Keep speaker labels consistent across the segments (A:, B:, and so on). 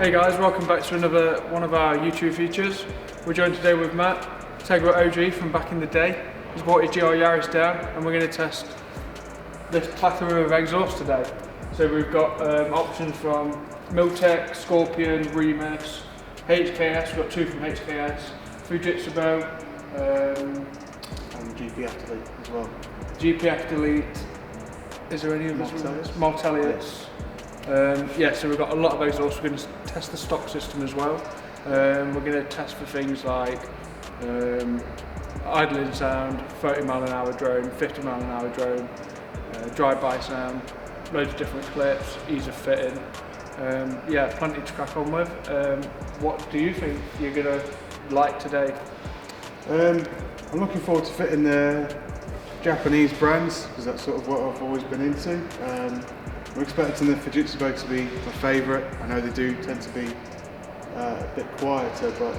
A: Hey guys, welcome back to another one of our YouTube features. We're joined today with Matt, Tegiwa OG from back in the day. He's brought his GR Yaris down and we're going to test this plethora of exhausts today. So we've got options from Milltek, Scorpion, Remus, HKS, we've got two from HKS, Fujitsubo,
B: and GPF Delete as well.
A: GPF Delete, is there any others? Martelius. Yeah, so we've got a lot of exhausts. We're going to test the stock system as well. We're going to test for things like idling sound, 30-mile-an-hour drone, 50-mile-an-hour drone, drive-by sound, loads of different clips, ease of fitting. Yeah, plenty to crack on with. What do you think you're going to like today?
B: I'm looking forward to fitting the Japanese brands because that's sort of what I've always been into. I'm expecting the Fujitsubo to be my favourite. I know they do tend to be a bit quieter, but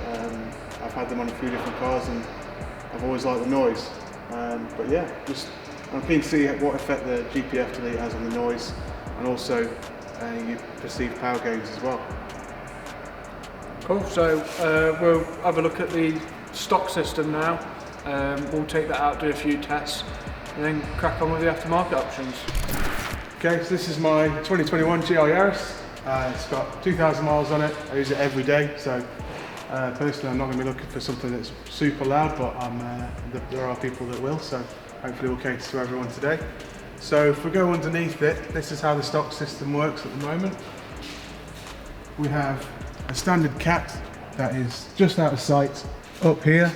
B: I've had them on a few different cars and I've always liked the noise. But yeah, I'm keen to see what effect the GPF Delete has on the noise and also your perceived power gains as well.
A: Cool, so we'll have a look at the stock system now. We'll take that out, do a few tests and then crack on with the aftermarket options.
B: Okay, so this is my 2021 GR Yaris. It's got 2,000 miles on it. I use it every day, so personally I'm not going to be looking for something that's super loud, but there are people that will, so hopefully we'll cater to everyone today. So if we go underneath it, this is how the stock system works at the moment. We have a standard cat that is just out of sight up here.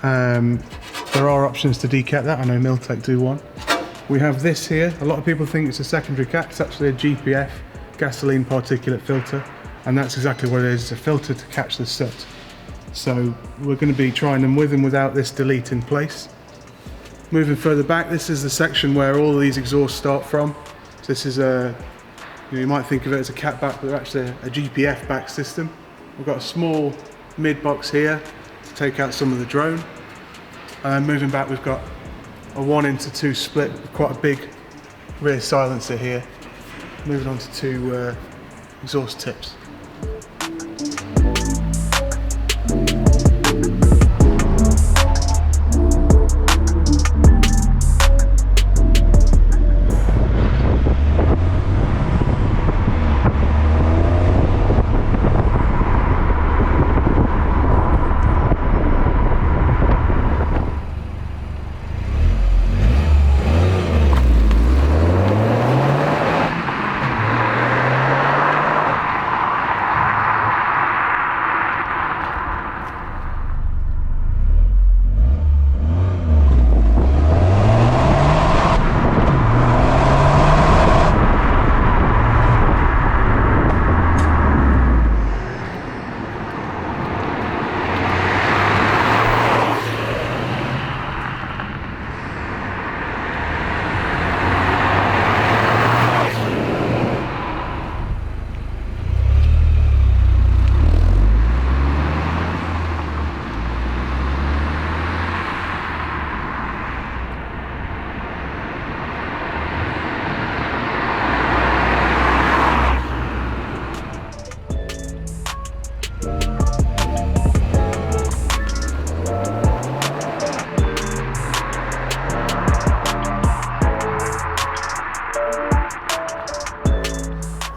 B: There are options to decat that. I know Milltek do one. We have this here. A lot of people think it's a secondary cat. It's actually a GPF, gasoline particulate filter, and that's exactly what it is. It's a filter to catch the soot. So we're going to be trying them with and without this delete in place. Moving further back, this is the section where all of these exhausts start from. So this is you might think of it as a cat back, but they're actually a GPF-back system. We've got a small mid box here to take out some of the drone. And moving back, we've got a 1:2 split with quite a big rear silencer here. Moving on to two exhaust tips.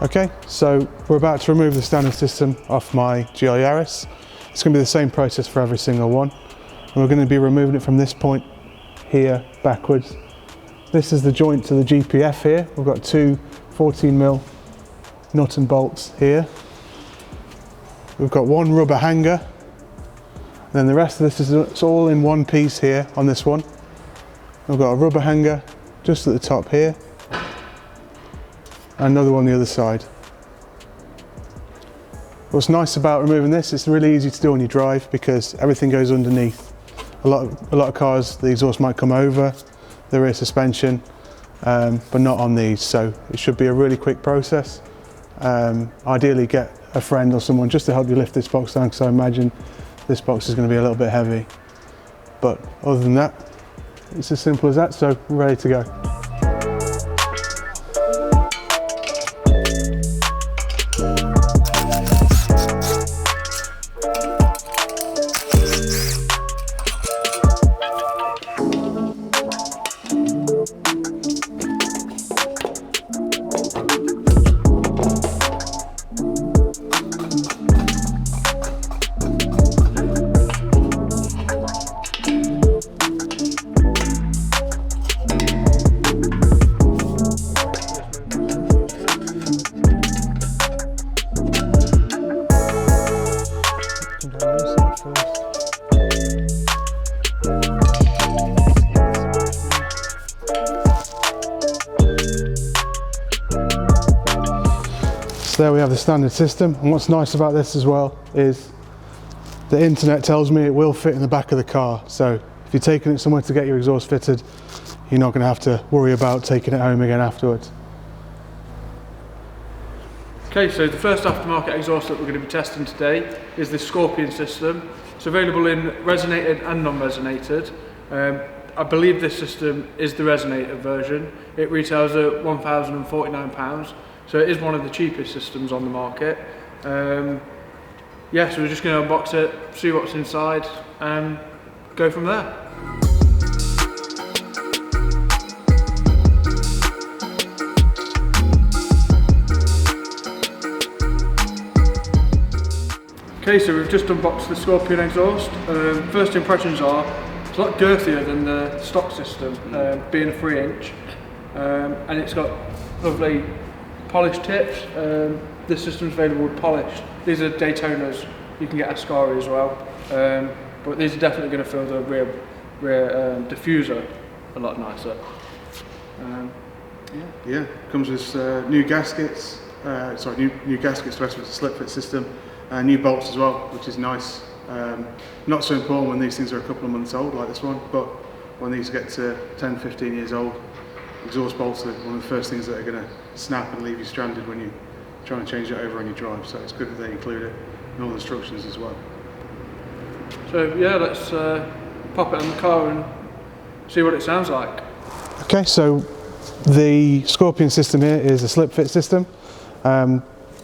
B: Okay, so we're about to remove the standard system off my GR Yaris. It's going to be the same process for every single one. And we're going to be removing it from this point here backwards. This is the joint to the GPF here. We've got two 14mm nut and bolts here. We've got one rubber hanger. And then the rest of this is it's all in one piece here on this one. We've got a rubber hanger just at the top here. Another one on the other side. What's nice about removing this, it's really easy to do on your drive because everything goes underneath. A lot of cars, the exhaust might come over the rear suspension, but not on these, so it should be a really quick process. Ideally get a friend or someone just to help you lift this box down because I imagine this box is going to be a little bit heavy. But other than that, it's as simple as that, so we're ready to go. So there we have the standard system, and what's nice about this as well is the internet tells me it will fit in the back of the car. So if you're taking it somewhere to get your exhaust fitted, you're not going to have to worry about taking it home again afterwards.
A: Okay, so the first aftermarket exhaust that we're going to be testing today is the Scorpion system. It's available in resonated and non-resonated. I believe this system is the resonated version. It retails at £1,049, so it is one of the cheapest systems on the market. Yeah, so we're just going to unbox it, see what's inside, and go from there. Okay, so we've just unboxed the Scorpion exhaust. First impressions are, it's a lot girthier than the stock system, being a 3-inch, and it's got lovely polished tips. This system's available with polished. These are Daytonas. You can get Ascari as well, but these are definitely going to feel the rear diffuser a lot nicer.
B: Yeah, comes with new gaskets. New gaskets. The rest of it's a slip fit system. New bolts as well, which is nice. Not so important when these things are a couple of months old like this one, but when these get to 10, 15 years old, exhaust bolts are one of the first things that are going to snap and leave you stranded when you try and change it over on your drive. So it's good that they include it in all the instructions as well.
A: So yeah, let's pop it in the car and see what it sounds like.
B: Okay, so the Scorpion system here is a slip fit system.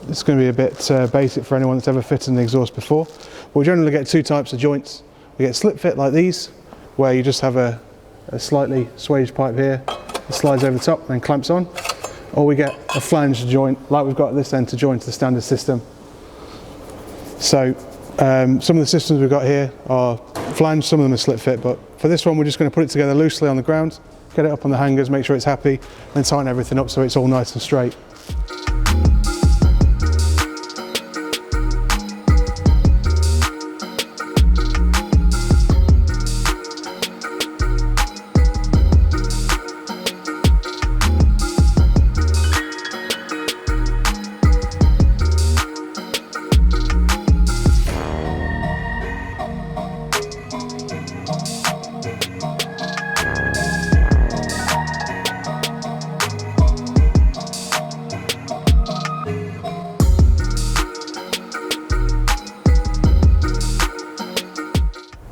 B: It's going to be a bit basic for anyone that's ever fitted an exhaust before. We generally get two types of joints. We get slip fit like these, where you just have a slightly swaged pipe here, it slides over the top and then clamps on. Or we get a flange joint, like we've got at this end, to join to the standard system. So some of the systems we've got here are flange, some of them are slip fit, but for this one we're just going to put it together loosely on the ground, get it up on the hangers, make sure it's happy, then tighten everything up so it's all nice and straight.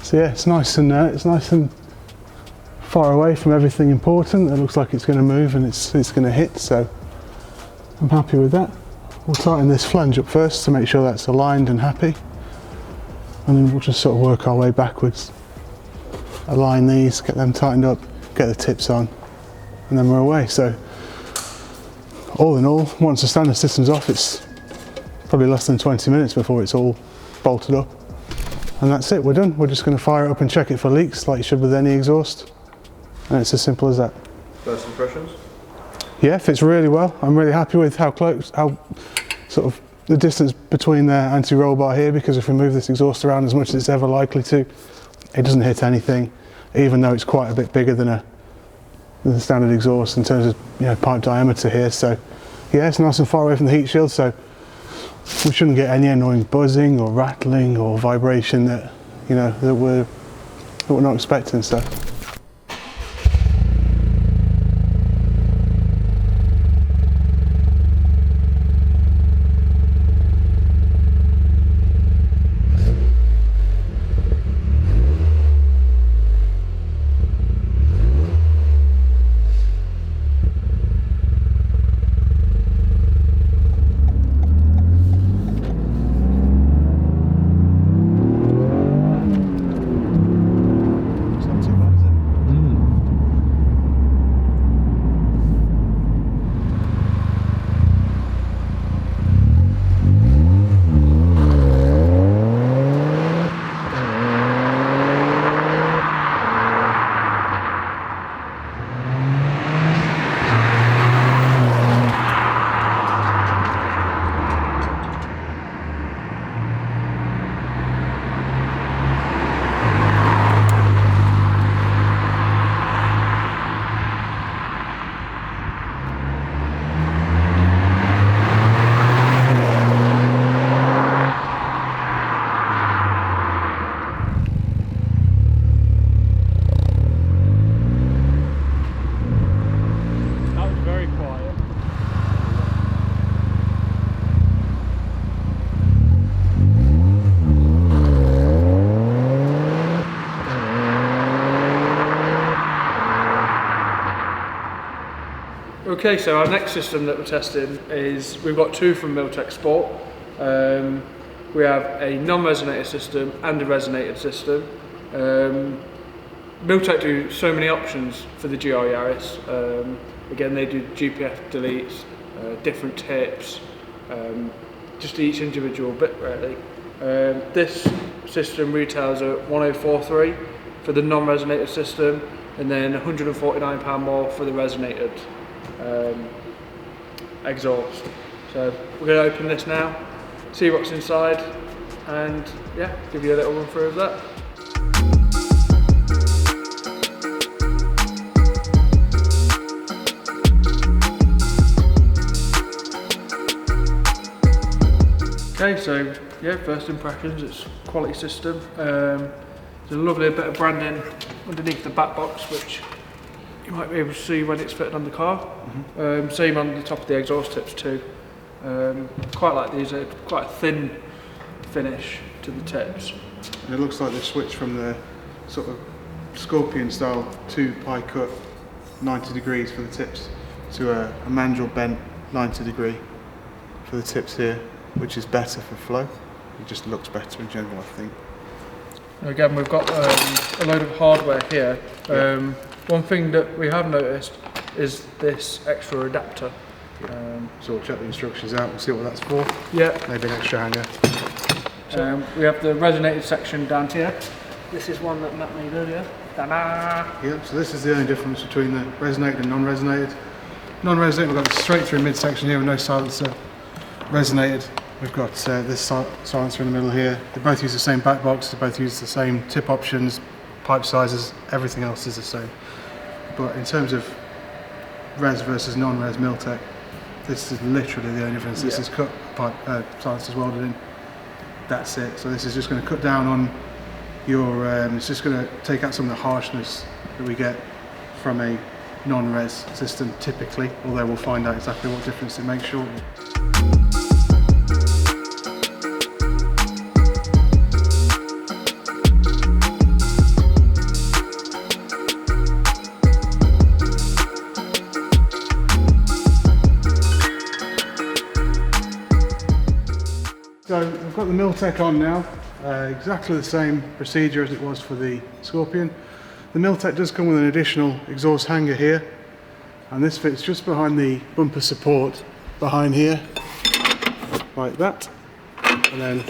B: So yeah, it's nice and far away from everything important. It looks like it's going to move and it's going to hit, so I'm happy with that. We'll tighten this flange up first to make sure that's aligned and happy, and then we'll just sort of work our way backwards. Align these, get them tightened up, get the tips on, and then we're away. So all in all, once the standard system's off, it's probably less than 20 minutes before it's all bolted up. And that's it, we're done. We're just going to fire it up and check it for leaks like you should with any exhaust. And it's as simple as that.
C: First impressions?
B: Yeah, fits really well. I'm really happy with how sort of the distance between the anti-roll bar here, because if we move this exhaust around as much as it's ever likely to, it doesn't hit anything, even though it's quite a bit bigger than the standard exhaust in terms of pipe diameter here. So yeah, it's nice and far away from the heat shield, so we shouldn't get any annoying buzzing or rattling or vibration that we're not expecting. So it's not too bad, is it?
A: Okay, so our next system that we're testing is, we've got two from Milltek Sport. We have a non-resonator system and a resonated system. Milltek do so many options for the GR Yaris. Again, they do GPF deletes, different tips, just each individual bit really. This system retails at 1043 for the non-resonated system, and then £149 more for the resonated exhaust. So we're going to open this now, see what's inside, and yeah, give you a little run through of that. Okay, so yeah, first impressions, it's a quality system. There's a lovely bit of branding underneath the back box, which you might be able to see when it's fitted on the car. Same on the top of the exhaust tips too. Quite like these, quite a thin finish to the tips.
B: And it looks like they've switched from the sort of Scorpion style 2 pie cut 90 degrees for the tips to a mandrel bent 90 degree for the tips here, which is better for flow. It just looks better in general, I think.
A: Again, we've got a load of hardware here. One thing that we have noticed is this extra adapter.
B: So we'll check the instructions out and see what that's for.
A: Yeah.
B: Maybe an extra hanger.
A: We have the resonated section down here. This is one that Matt made earlier. Ta-da!
B: Yeah, so this is the only difference between the resonated and non-resonated. Non-resonated, we've got a straight through midsection here with no silencer. Resonated, we've got this silencer in the middle here. They both use the same back box, they both use the same tip options, pipe sizes, everything else is the same. But in terms of res versus non-res Milltek, this is literally the only difference. This is cut pipe, silencers welded in. That's it. So this is just going to cut down on your, it's just going to take out some of the harshness that we get from a non-res system typically, although we'll find out exactly what difference it makes shortly. So we've got the Milltek on now, exactly the same procedure as it was for the Scorpion. The Milltek does come with an additional exhaust hanger here, and this fits just behind the bumper support behind here, like that. And then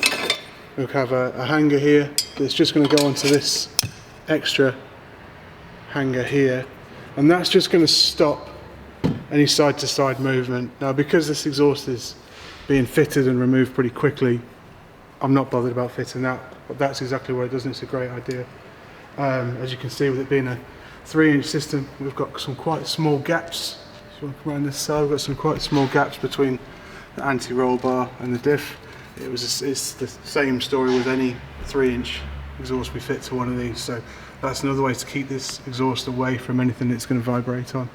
B: we'll have a hanger here that's just going to go onto this extra hanger here, and that's just going to stop any side-to-side movement. Now, because this exhaust is being fitted and removed pretty quickly, I'm not bothered about fitting that, but that's exactly what it does, and it's a great idea. As you can see, with it being a 3-inch system, we've got some quite small gaps. If you want to come around this side, we've got some quite small gaps between the anti-roll bar and the diff. It's the same story with any 3-inch exhaust we fit to one of these, so that's another way to keep this exhaust away from anything that's going to vibrate on.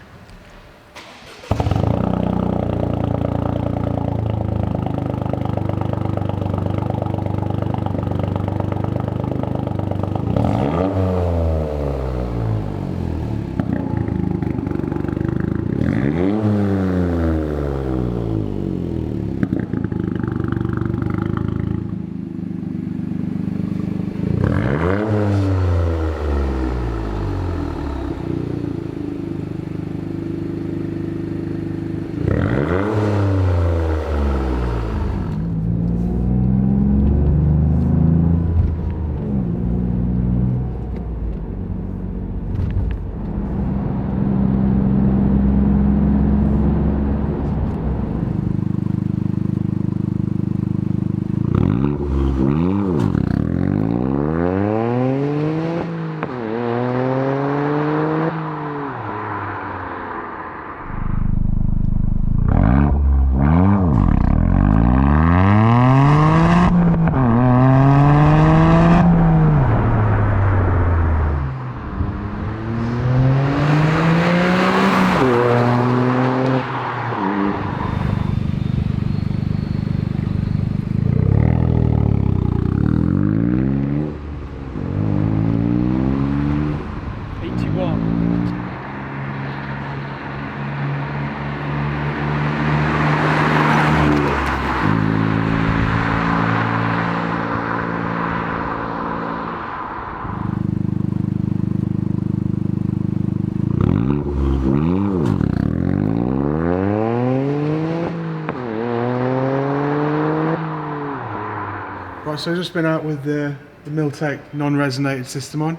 B: so I've just been out with the Milltek non-resonated system on.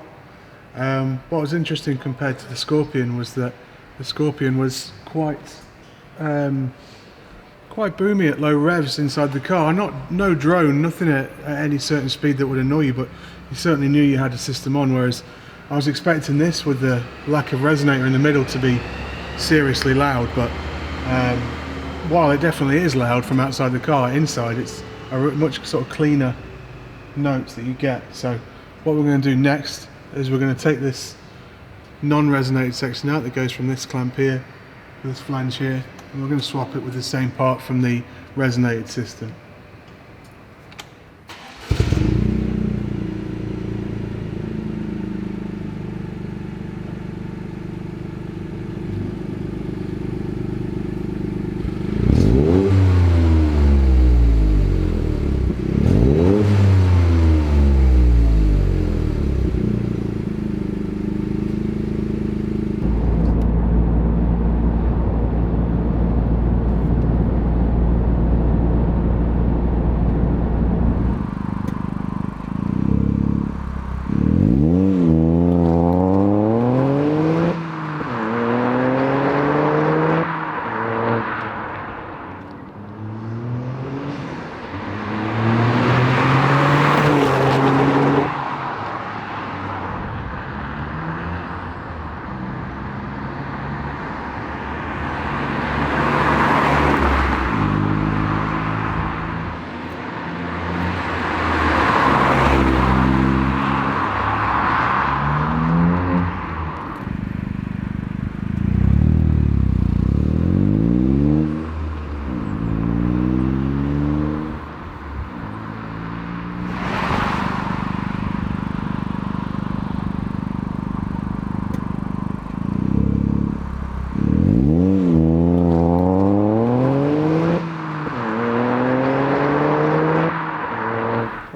B: What was interesting compared to the Scorpion was that the Scorpion was quite boomy at low revs inside the car. No drone, nothing at any certain speed that would annoy you, but you certainly knew you had a system on, whereas I was expecting this with the lack of resonator in the middle to be seriously loud, but while it definitely is loud from outside the car, inside it's a much sort of cleaner notes that you get. So what we're going to do next is we're going to take this non-resonated section out that goes from this clamp here to this flange here, and we're going to swap it with the same part from the resonated system.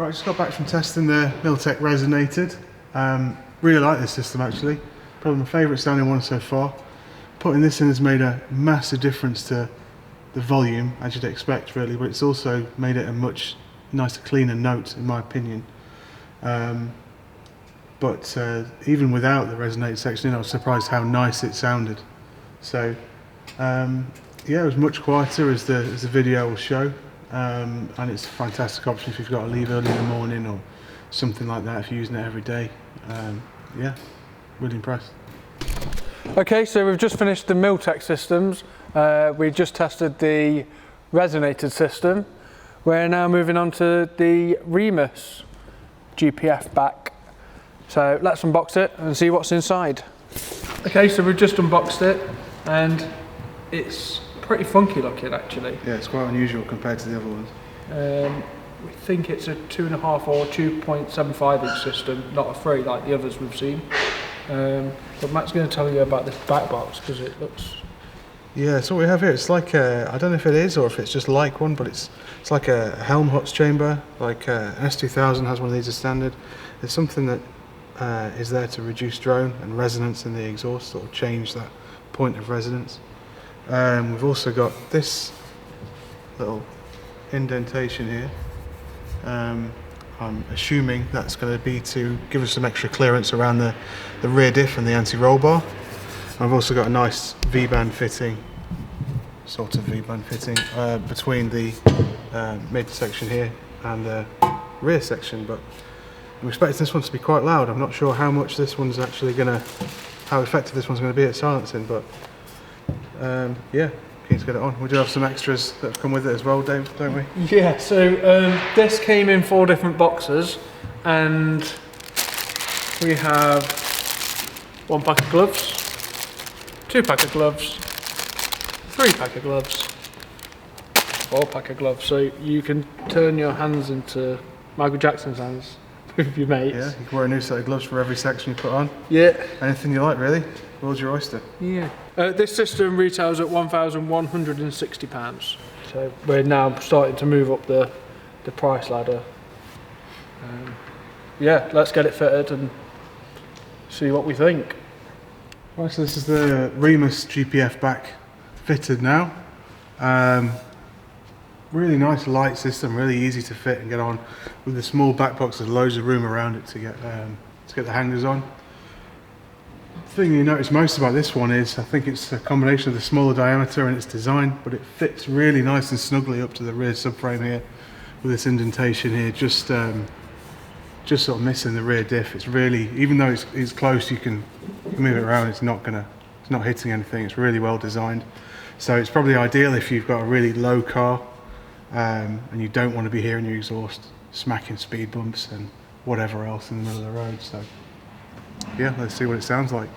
B: I just got back from testing the Milltek resonated. Really like this system actually. Probably my favourite sounding one so far. Putting this in has made a massive difference to the volume, as you'd expect really, but it's also made it a much nicer, cleaner note in my opinion. But even without the resonated section in, I was surprised how nice it sounded. So yeah, it was much quieter as the video will show. And it's a fantastic option if you've got to leave early in the morning or something like that, if you're using it every day. Yeah, really impressed.
A: Okay, so we've just finished the Milltek systems. We just tested the resonated system. We're now moving on to the Remus GPF-back. So let's unbox it and see what's inside. Okay, so we've just unboxed it and it's pretty funky looking actually.
B: Yeah, it's quite unusual compared to the other ones.
A: We think it's a 2.5 or 2.75 inch system, not a 3 like the others we've seen. But Matt's going to tell you about this back box because it looks...
B: Yeah, so what we have here, it's like a, I don't know if it is or if it's just like one, but it's like a Helmholtz chamber, like an S2000 has one of these as standard. It's something that is there to reduce drone and resonance in the exhaust, or change that point of resonance. We've also got this little indentation here. I'm assuming that's going to be to give us some extra clearance around the rear diff and the anti-roll bar. I've also got a nice V-band fitting, sort of V-band fitting, between the mid section here and the rear section, but I'm expecting this one to be quite loud. I'm not sure how much this one's actually going to, how effective this one's going to be at silencing, but yeah, keen to get it on. We do have some extras that have come with it as well, Dave, don't we?
A: Yeah, so this came in 4 different boxes, and we have 1 pack of gloves, 2 pack of gloves, 3 pack of gloves, 4 pack of gloves, so you can turn your hands into Michael Jackson's hands with your mates.
B: Yeah, you can wear a new set of gloves for every section you put on.
A: Yeah.
B: Anything you like really, world's your oyster.
A: Yeah. This system retails at £1,160, so we're now starting to move up the price ladder. Yeah, let's get it fitted and see what we think.
B: Right, so this is the Remus GPF-back fitted now. really nice light system, really easy to fit and get on. With the small back box, there's loads of room around it to get the hangers on. The thing you notice most about this one is I think it's a combination of the smaller diameter and its design, but it fits really nice and snugly up to the rear subframe here with this indentation here, just sort of missing the rear diff. It's really, even though it's close, you can move it around, it's not hitting anything. It's really well designed. So it's probably ideal if you've got a really low car and you don't want to be hearing your exhaust smacking speed bumps and whatever else in the middle of the road. So yeah, let's see what it sounds like.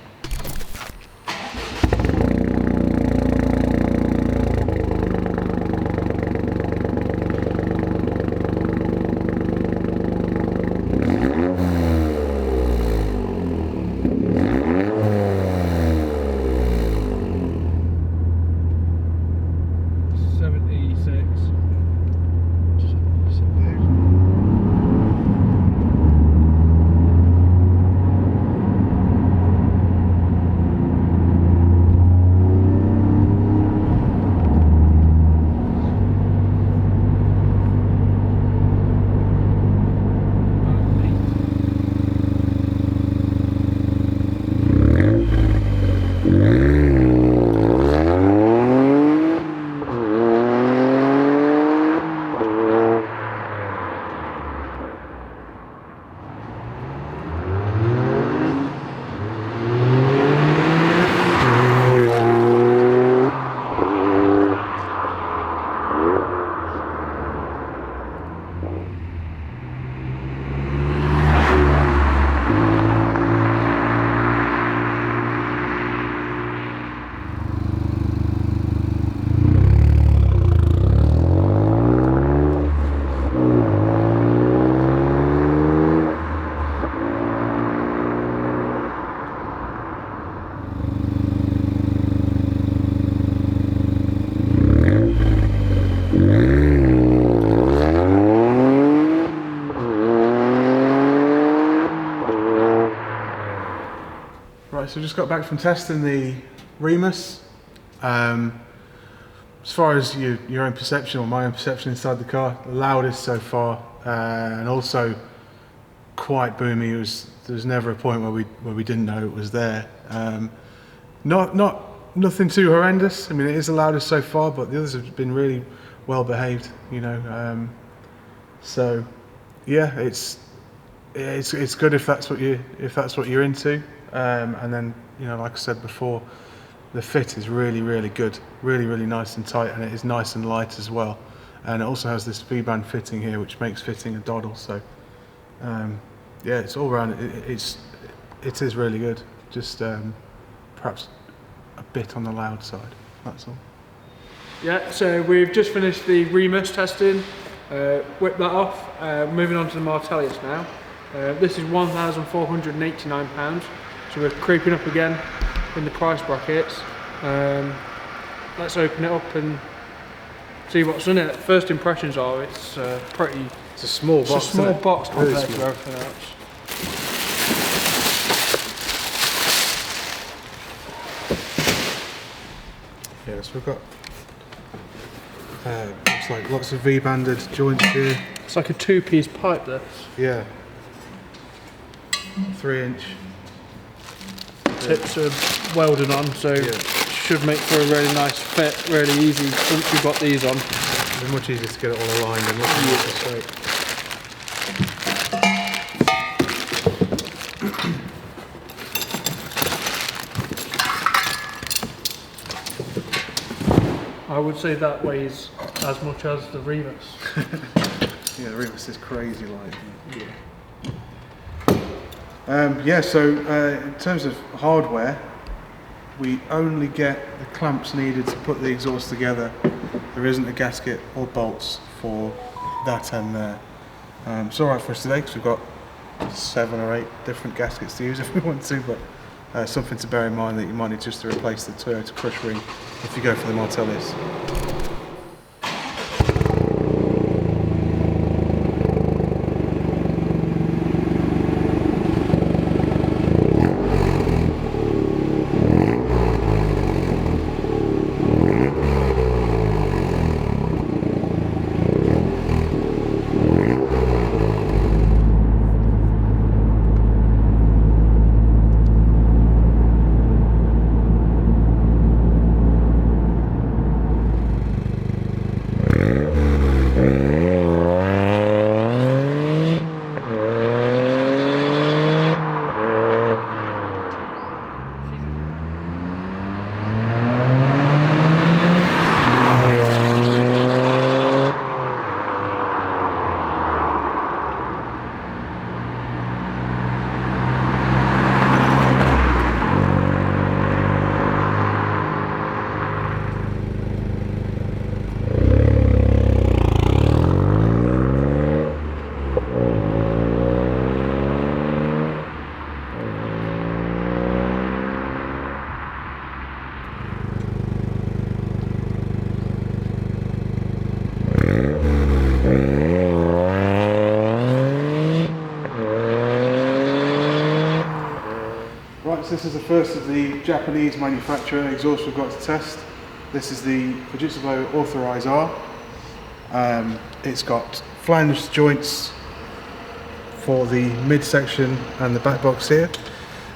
B: Right, so just got back from testing the Remus. As far as your own perception, or my own perception inside the car, the loudest so far, and also quite boomy. There was never a point where we didn't know it was there. Nothing too horrendous. I mean, it is the loudest so far, but the others have been really well behaved, you know. So yeah, it's good if that's what you're into. And then, you know, like I said before, the fit is really good, really nice and tight, and it is nice and light as well. And it also has this V-band fitting here, which makes fitting a doddle. So yeah, it's all around. It is really good. Just perhaps a bit on the loud side. That's all.
A: Yeah. So we've just finished the Remus testing. Whipped that off. Moving on to the Martelius now. This is £1,489. So we're creeping up again in the price brackets. Let's open it up and see what's in it. First impressions are it's pretty.
B: It's a small box.
A: It's a small box compared
B: really
A: to everything else.
B: Yeah, so we've got looks like lots of V-banded joints here.
A: It's like a two-piece pipe, this.
B: Yeah. 3-inch.
A: Tips are welded on, so should make for a really nice fit, really easy once you've got these on.
B: It's much easier to get it all aligned and looking straight.
A: I would say that weighs as much as the Remus.
B: Yeah, the Remus is crazy light. So in terms of hardware, we only get the clamps needed to put the exhaust together. There isn't a gasket or bolts for that end there. It's alright for us today because we've got 7 or 8 different gaskets to use if we want to, but something to bear in mind that you might need just to replace the Toyota crush ring if you go for the Martelius. this is the first of the Japanese manufacturer exhaust we've got to test. This is the Fujitsubo Authorize R. It's got flanged joints for the midsection and the back box here.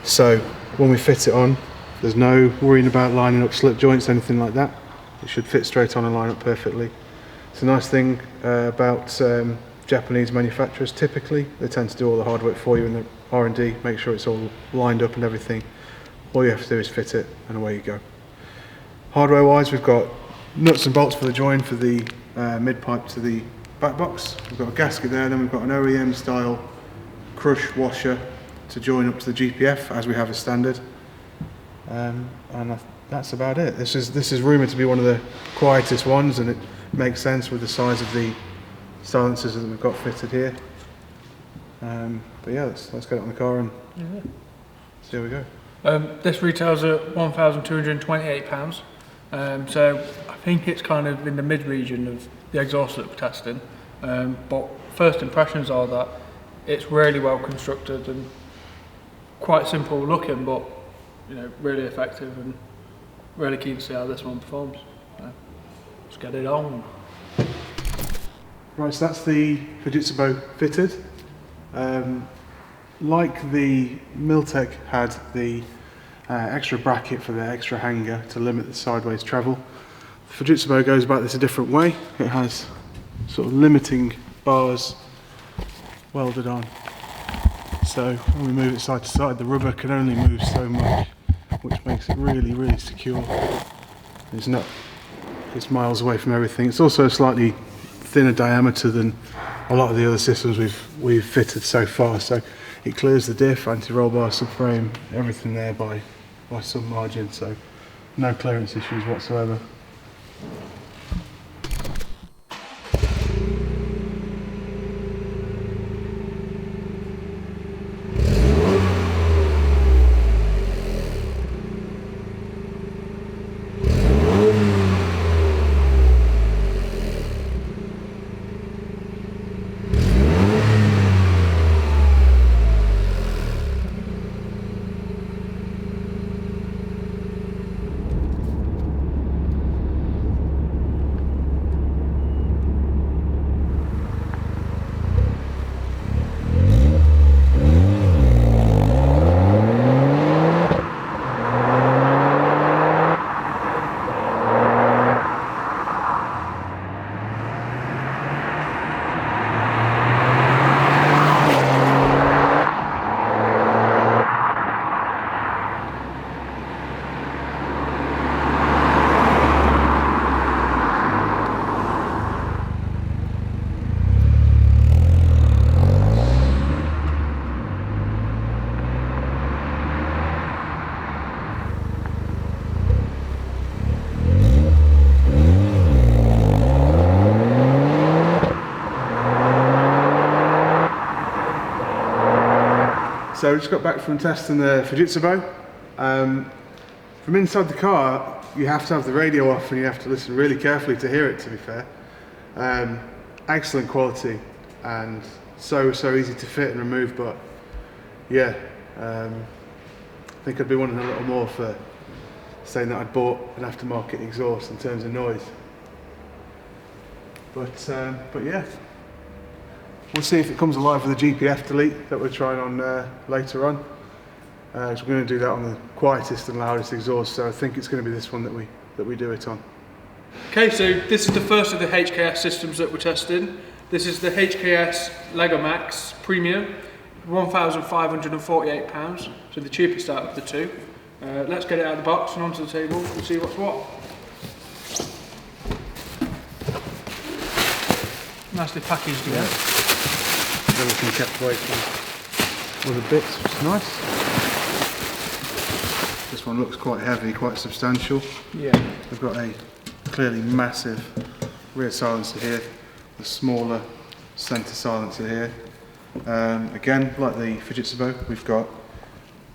B: So when we fit it on, there's no worrying about lining up slip joints, anything like that. It should fit straight on and line up perfectly. It's a nice thing about Japanese manufacturers. Typically, they tend to do all the hard work for you in the R&D, make sure it's all lined up and everything. All you have to do is fit it and away you go. Hardware wise, we've got nuts and bolts for the join for the mid pipe to the back box. We've got a gasket there, then we've got an OEM style crush washer to join up to the GPF as we have as standard. That's about it. This is rumoured to be one of the quietest ones, and it makes sense with the size of the silencers that we've got fitted here. But yeah, let's get it on the car and see how we go.
A: This retails at £1,228. So I think it's kind of in the mid-region of the exhaust that we're testing. But first impressions are that it's really well constructed and quite simple looking, but really effective, and really keen to see how this one performs. So let's get it on.
B: Right, so that's the Fujitsubo fitted. Like the Milltek had the extra bracket for the extra hanger to limit the sideways travel, Fujitsubo goes about this a different way. It has sort of limiting bars welded on. So when we move it side to side, the rubber can only move so much, which makes it really, really secure. It's miles away from everything. It's also a slightly thinner diameter than a lot of the other systems we've fitted so far. So it clears the diff, anti-roll bar, subframe, everything there by some margin. So no clearance issues whatsoever. So we just got back from testing the Fujitsubo. From inside the car, you have to have the radio off and you have to listen really carefully to hear it, to be fair. Excellent quality and so easy to fit and remove, but yeah, I think I'd be wanting a little more for saying that I'd bought an aftermarket exhaust in terms of noise. But yeah. We'll see if it comes alive with the GPF Delete that we're trying on later on. So we're going to do that on the quietest and loudest exhaust, so I think it's going to be this one that we do it on.
A: Okay, so this is the first of the HKS systems that we're testing. This is the HKS Legamax Premium, £1,548, so the cheapest out of the two. Let's get it out of the box and onto the table and see what's what. Nicely packaged again.
B: Everything kept away from other bits, which is nice. This one looks quite heavy, quite substantial.
A: Yeah.
B: We've got a clearly massive rear silencer here, a smaller centre silencer here. Again, like the Fujitsubo, we've got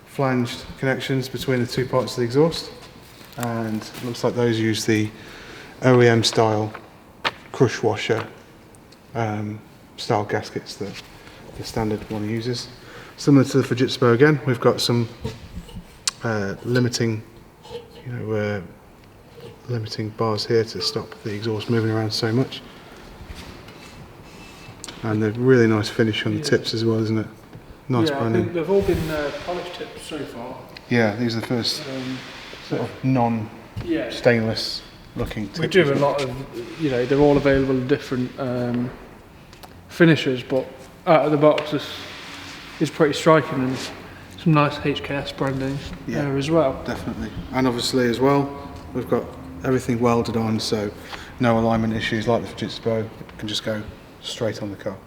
B: flanged connections between the two parts of the exhaust, and it looks like those use the OEM style crush washer style gaskets that the standard one uses. Similar to the Fujitsubo again, we've got some limiting, limiting bars here to stop the exhaust moving around so much. And a really nice finish on the tips as well, isn't it? Nice branding.
A: I think they've all been polished tips so far.
B: Yeah, these are the first sort of non-stainless looking tips.
A: We do a lot of, they're all available in different finishes, but out of the box is pretty striking, and some nice HKS branding there as well.
B: Definitely. And obviously as well, we've got everything welded on, so no alignment issues like the Fujitsubo. Can just go straight on the car.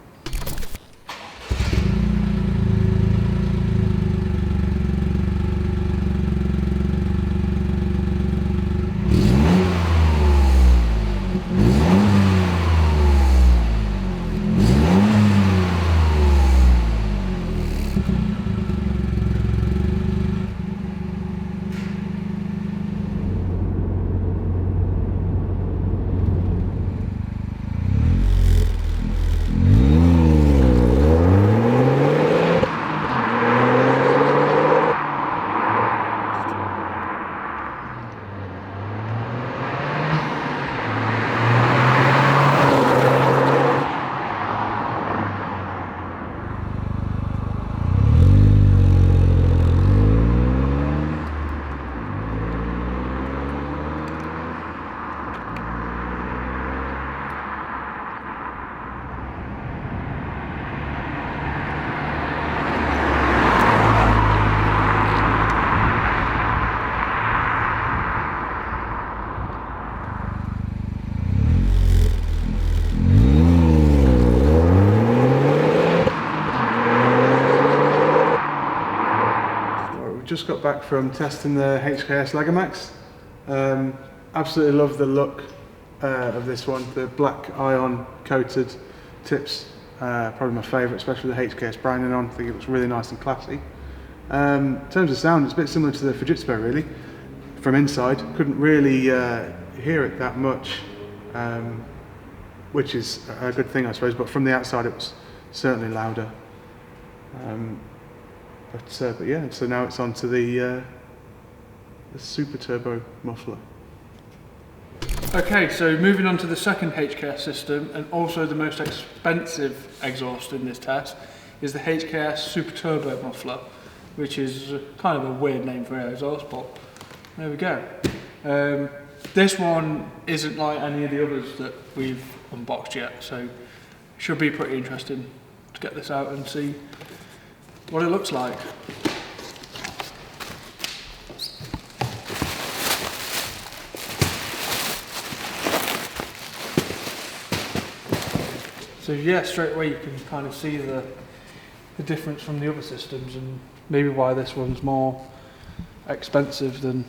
B: Just got back from testing the HKS Legamax. Absolutely love the look of this one. The black ion coated tips, probably my favourite, especially the HKS branding on. I think it looks really nice and classy. In terms of sound, it's a bit similar to the Fujitsubo really. From inside, couldn't really hear it that much, which is a good thing I suppose, but from the outside it was certainly louder. But yeah, so now it's on to the super turbo muffler.
A: Okay, so moving on to the second HKS system, and also the most expensive exhaust in this test, is the HKS Super Turbo Muffler, which is kind of a weird name for an exhaust, but there we go. This one isn't like any of the others that we've unboxed yet, so it should be pretty interesting to get this out and see what it looks like. So yeah, straight away you can kind of see the difference from the other systems, and maybe why this one's more expensive than...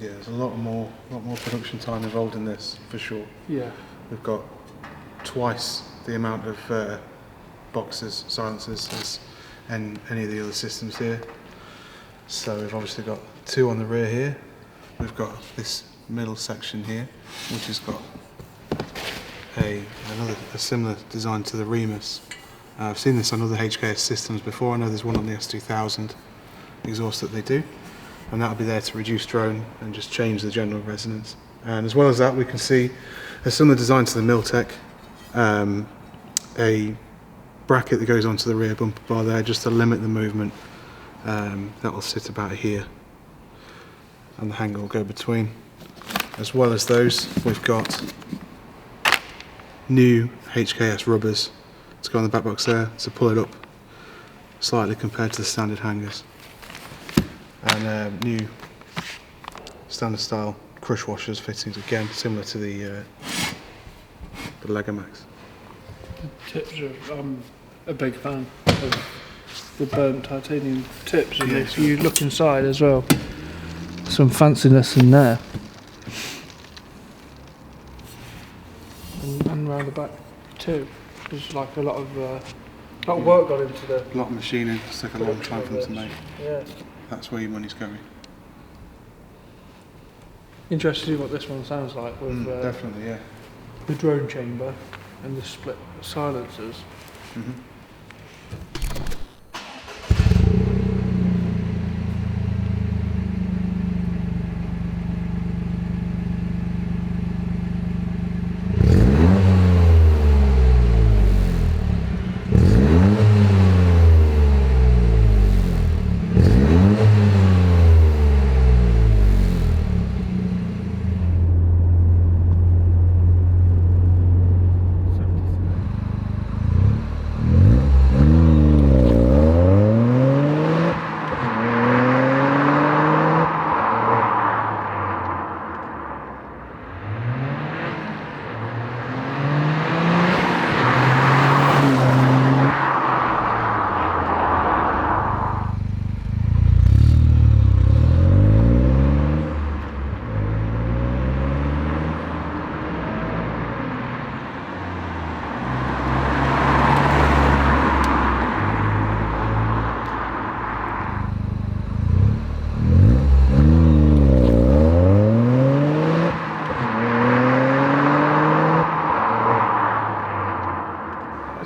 B: Yeah, there's a lot more production time involved in this, for sure.
A: Yeah.
B: We've got twice the amount of boxes, silencers as any of the other systems here. So we've obviously got two on the rear here. We've got this middle section here, which has got a similar design to the Remus. I've seen this on other HKS systems before. I know there's one on the S2000 exhaust that they do, and that'll be there to reduce drone and just change the general resonance. And as well as that, we can see a similar design to the Milltek, a bracket that goes onto the rear bumper bar there just to limit the movement. That will sit about here, and the hanger will go between. As well as those, we've got new HKS rubbers to go on the back box there to pull it up slightly compared to the standard hangers, and new standard style crush washers fittings, again similar to the Legamax.
A: Tips are, I'm a big fan of the burnt titanium tips, and if you look inside as well, some fanciness in there. And round the back too. There's like a lot of work got into the...
B: A lot of machining, it's took a long time for them to make.
A: Yeah.
B: That's where your money's going.
A: Interested to see what this one sounds like with
B: definitely, yeah.
A: The drone chamber and the split silencers.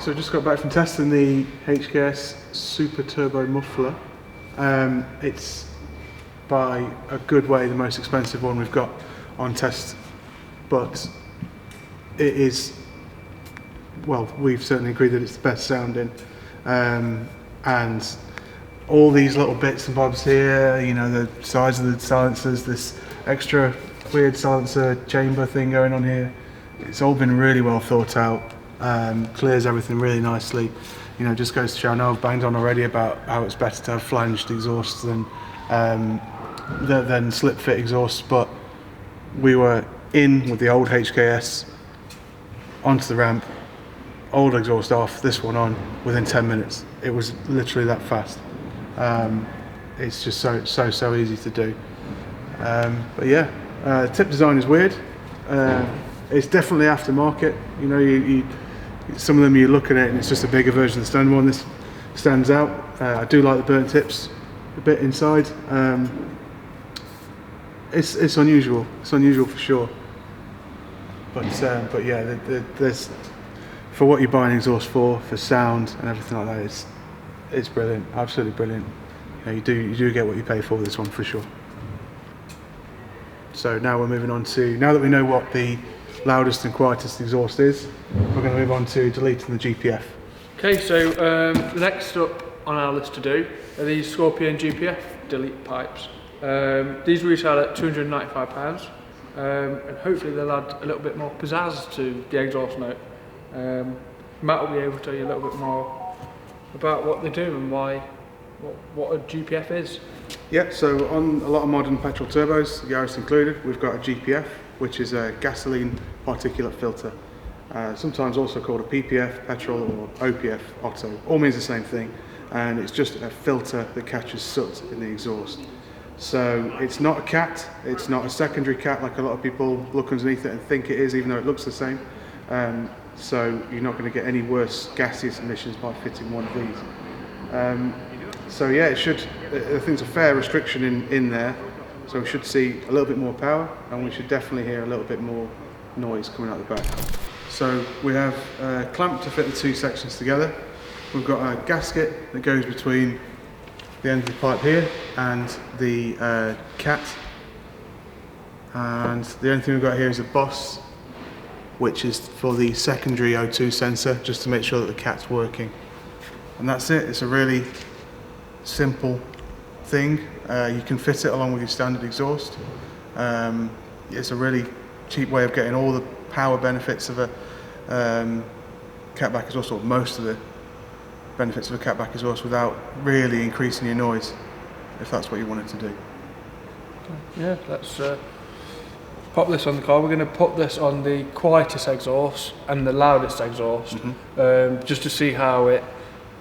B: So I just got back from testing the HKS Super Turbo Muffler. It's by a good way the most expensive one we've got on test, but it is, well, we've certainly agreed that it's the best sounding, and all these little bits and bobs here, you know, the size of the silencers, this extra weird silencer chamber thing going on here, it's all been really well thought out. Clears everything really nicely. You know, just goes to show, I know I've banged on already about how it's better to have flanged exhausts than slip fit exhausts, but we were in with the old HKS, onto the ramp, old exhaust off, this one on, within 10 minutes. It was literally that fast. It's just so easy to do. But yeah, tip design is weird. It's definitely aftermarket. You know, some of them you look at it and it's just a bigger version of the standard one. This stands out. I do like the burnt tips a bit inside. It's unusual. It's unusual for sure. But yeah, there's, for what you're buying exhaust for sound and everything like that, it's brilliant, absolutely brilliant. You know, you do get what you pay for with this one for sure. So now we're moving on to, now that we know what the loudest and quietest exhaust is, we're going to move on to deleting the GPF. Okay, so next up on our list to do are these Scorpion GPF Delete pipes. These retail at £295, and hopefully they'll add a little bit more pizzazz to the exhaust note. Matt will be able to tell you a little bit more about what they do and what a GPF is. Yeah, so on a lot of modern petrol turbos, Yaris included, we've got a GPF, which is a gasoline particulate filter. Sometimes also called a PPF, petrol, or OPF, Otto. All means the same thing, and it's just a filter that catches soot in the exhaust. So it's not a cat, it's not a secondary cat like a lot of people look underneath it and think it is, even though it looks the same. So you're not going to get any worse gaseous emissions by fitting one of these. So yeah, it should, I think there's a fair restriction in there, so we should see a little bit more power, and we should definitely hear a little bit more noise coming out the back. So we have a clamp to fit the two sections together. We've got a gasket that goes between the end of the pipe here and the cat, and the only thing we've got here is a boss, which is for the secondary O2 sensor, just to make sure that the cat's working. And that's it. It's a really simple thing. You can fit it along with your standard exhaust. It's a really cheap way of getting all the power benefits of a catback exhaust, or most of the benefits of a catback exhaust, without really increasing your noise, if that's what you wanted to do.
A: Yeah, let's pop this on the car. We're going to put this on the quietest exhaust and the loudest exhaust, just to see how it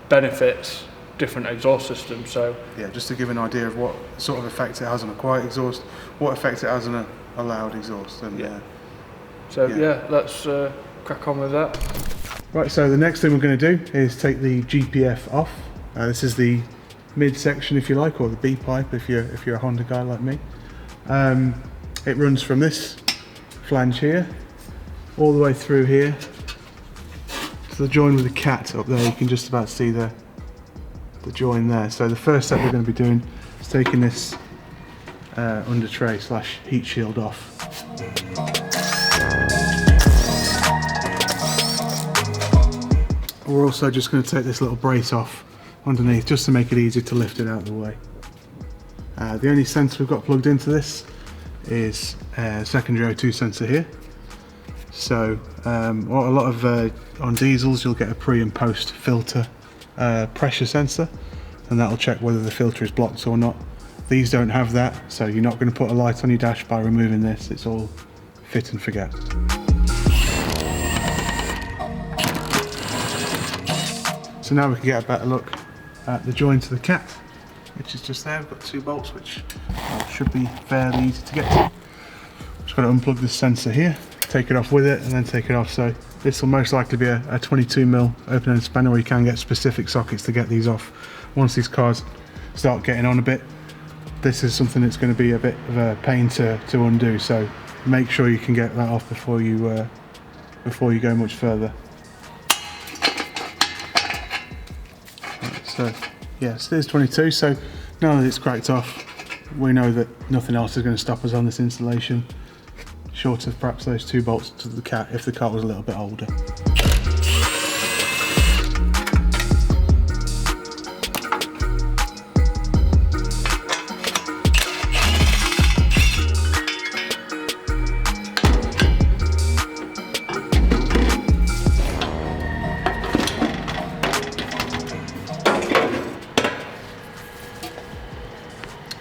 A: benefits different exhaust systems. So
B: yeah, just to give an idea of what sort of effect it has on a quiet exhaust, what effect it has on a loud exhaust. And yeah, let's crack on with that. Right, so the next thing we're going to do is take the GPF off. This is the mid section, if you like, or the B pipe if you're a Honda guy like me. It runs from this flange here all the way through here to the join with the cat up there. You can just about see the join there. So the first step we're going to be doing is taking this under tray / heat shield off. We're also just going to take this little brace off underneath, just to make it easier to lift it out of the way. The only sensor we've got plugged into this is a secondary O2 sensor here. So a lot of on diesels you'll get a pre and post filter pressure sensor, and that'll check whether the filter is blocked or not. These don't have that, so you're not going to put a light on your dash by removing this. It's all fit and forget. So now we can get a better look at the join to the cat, which is just there. We've got two bolts, which should be fairly easy to get to. Just got to unplug this sensor here, take it off with it, and then take it off. So this will most likely be a 22mm open-end spanner, where you can get specific sockets to get these off. Once these cars start getting on a bit, this is something that's going to be a bit of a pain to undo. So make sure you can get that off before you go much further. So yes, there's 22. So now that it's cracked off, we know that nothing else is going to stop us on this installation, short of perhaps those 2 bolts to the cat if the car was a little bit older.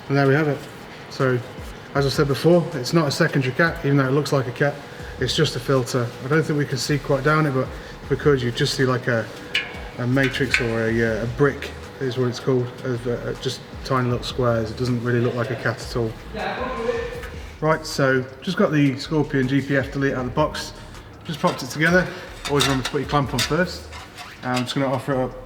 B: And there we have it. So, as I said before, it's not a secondary cat, even though it looks like a cat. It's just a filter. I don't think we can see quite down it, but if we could, you'd just see like a matrix or a brick is what it's called, of just tiny little squares. It doesn't really look like a cat at all. Right, so just got the Scorpion GPF Delete out of the box. Just popped it together. Always remember to put your clamp on first. I'm just going to offer it up.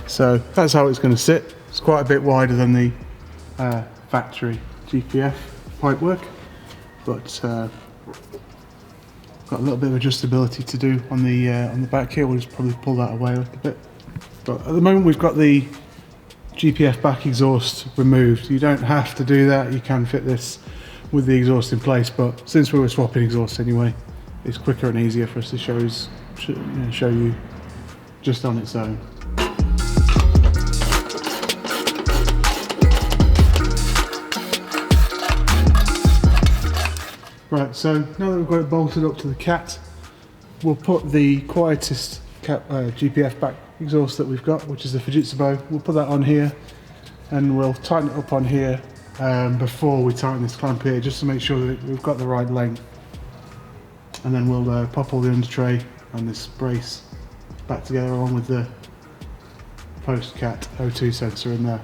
B: So that's how it's going to sit. It's quite a bit wider than the factory GPF pipework, but got a little bit of adjustability to do on the back here. We'll just probably pull that away a little bit. But at the moment we've got the GPF-back exhaust removed. You don't have to do that. You can fit this with the exhaust in place, but since we were swapping exhausts anyway, it's quicker and easier for us to show you just on its own. Right, so now that we've got it bolted up to the cat, we'll put the quietest GPF-back exhaust that we've got, which is the Fujitsubo. We'll put that on here and we'll tighten it up on here before we tighten this clamp here, just to make sure that we've got the right length. And then we'll pop all the under tray and this brace back together along with the post-cat O2 sensor in there.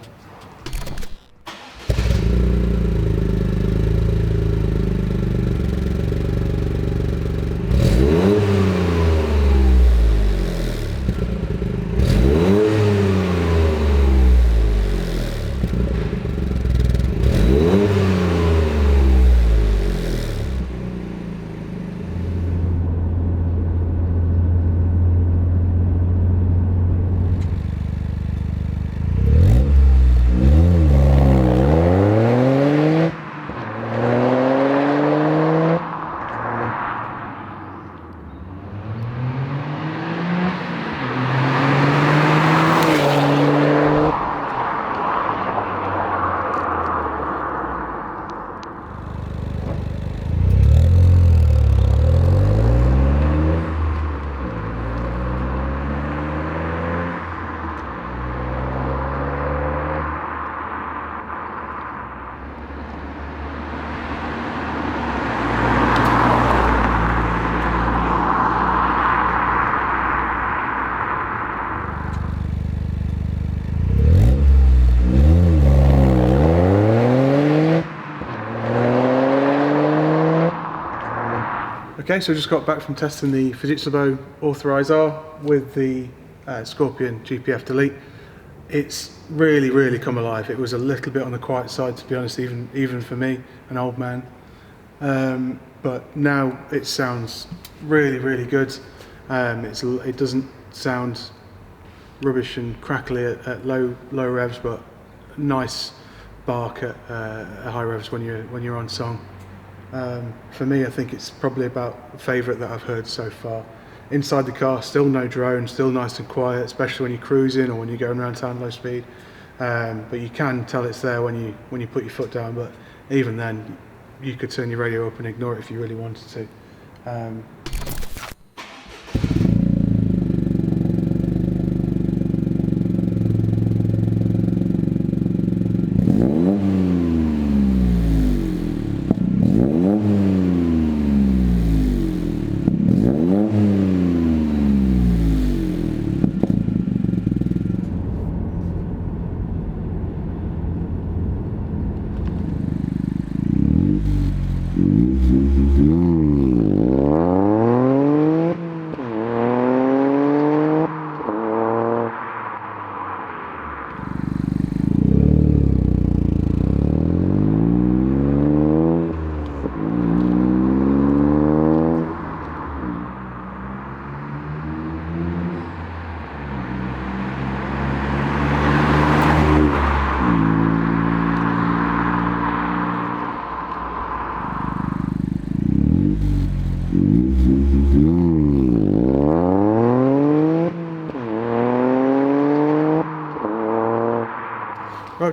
B: Okay, so just got back from testing the Fujitsubo Authorize R with the Scorpion GPF Delete. It's really come alive. It was a little bit on the quiet side, to be honest, even for me, an old man. But now it sounds really good. It doesn't sound rubbish and crackly at low revs, but nice bark at high revs when you're on song. For me, I think it's probably about the favourite that I've heard so far. Inside the car, still no drone, still nice and quiet, especially when you're cruising or when you're going around town low speed. But you can tell it's there when you put your foot down. But even then, you could turn your radio up and ignore it if you really wanted to.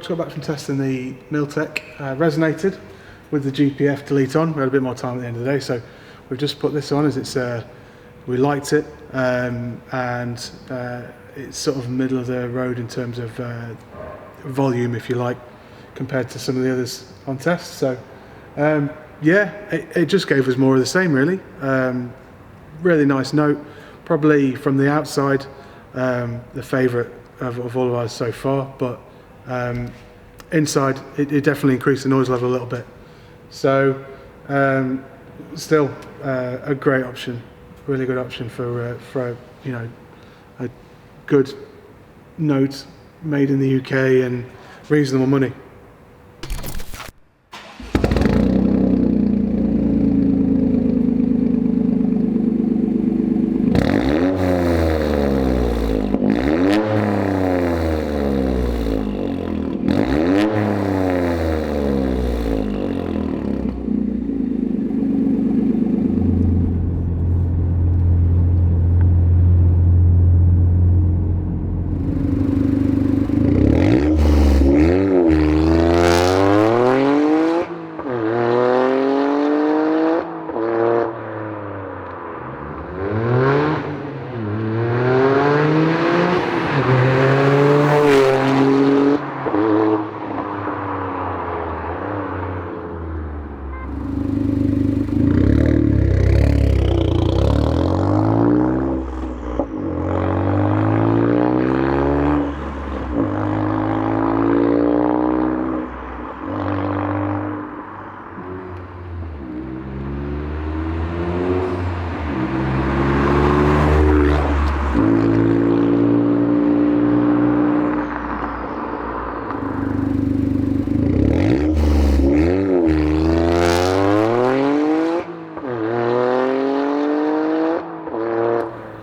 B: just got back from testing the Milltek, resonated with the GPF Delete on. We had a bit more time at the end of the day, so we've just put this on as it's, we liked it, and it's sort of middle of the road in terms of volume, if you like, compared to some of the others on test. So yeah, it just gave us more of the same, really. Really nice note, probably from the outside the favourite of all of ours so far, but inside it definitely increased the noise level a little bit. So still a great option, really good option for you know, a good note made in the UK and reasonable money.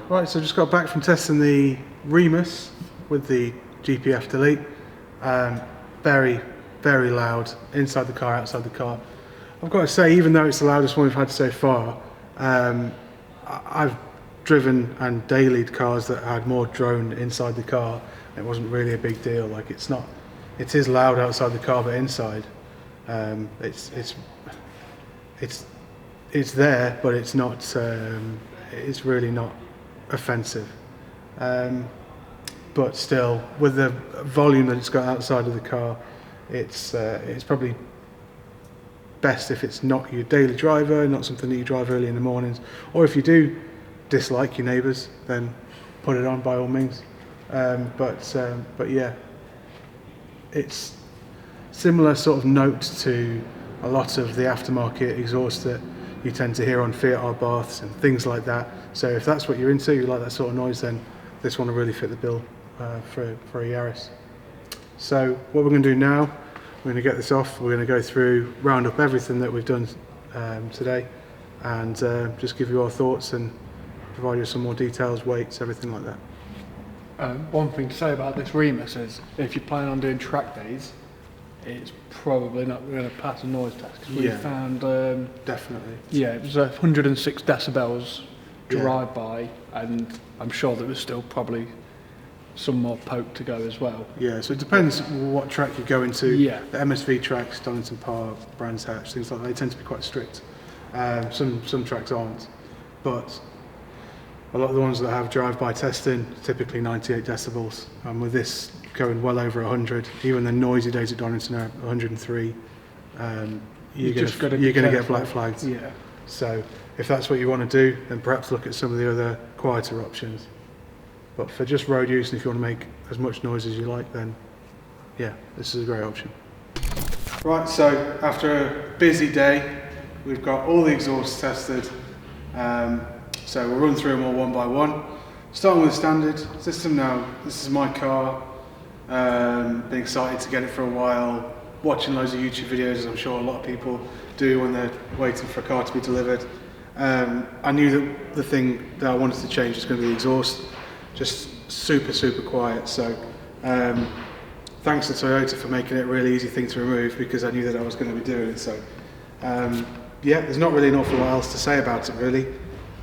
B: Right, so just got back from testing the Remus with the GPF Delete. Very, very loud inside the car, outside the car. I've got to say, even though it's the loudest one we've had so far, I've driven and dailied cars that had more drone inside the car. It wasn't really a big deal. Like, it is loud outside the car, but inside, it's there, but it's not. It's really not offensive, but still, with the volume that it's got outside of the car, it's probably best if it's not your daily driver, not something that you drive early in the mornings, or if you do dislike your neighbours, then put it on by all means. But yeah, it's similar sort of note to a lot of the aftermarket exhaust that you tend to hear on Fiat Abarths and things like that. So if that's what you're into, you like that sort of noise, then this one will really fit the bill for a Yaris. So what we're going to do now, we're going to get this off, we're going to go through, round up everything that we've done today, and just give you our thoughts and provide you some more details, weights, everything like that.
A: One thing to say about this Remus is, if you plan on doing track days, it's probably not going to pass a noise test, because we found
B: definitely.
A: Yeah, it was 106 decibels drive-by, and I'm sure there was still probably some more poke to go as well.
B: Yeah, so it depends what track you go into.
A: Yeah.
B: The MSV tracks, Donington Park, Brands Hatch, things like that, they tend to be quite strict. Some tracks aren't, but a lot of the ones that have drive-by testing, typically 98 decibels, and with this going well over 100, even the noisy days at Donington are 103, you're going to get black flagged.
A: Yeah.
B: So if that's what you want to do, then perhaps look at some of the other quieter options. But for just road use, and if you want to make as much noise as you like, then yeah, this is a great option. Right, so after a busy day, we've got all the exhausts tested. So we'll run through them all one by one. Starting with the standard system now. This is my car. Been excited to get it for a while. Watching loads of YouTube videos, as I'm sure a lot of people do when they're waiting for a car to be delivered. I knew that the thing that I wanted to change was going to be the exhaust. Just super quiet. So thanks to Toyota for making it a really easy thing to remove, because I knew that I was going to be doing it. So yeah, there's not really an awful lot else to say about it really.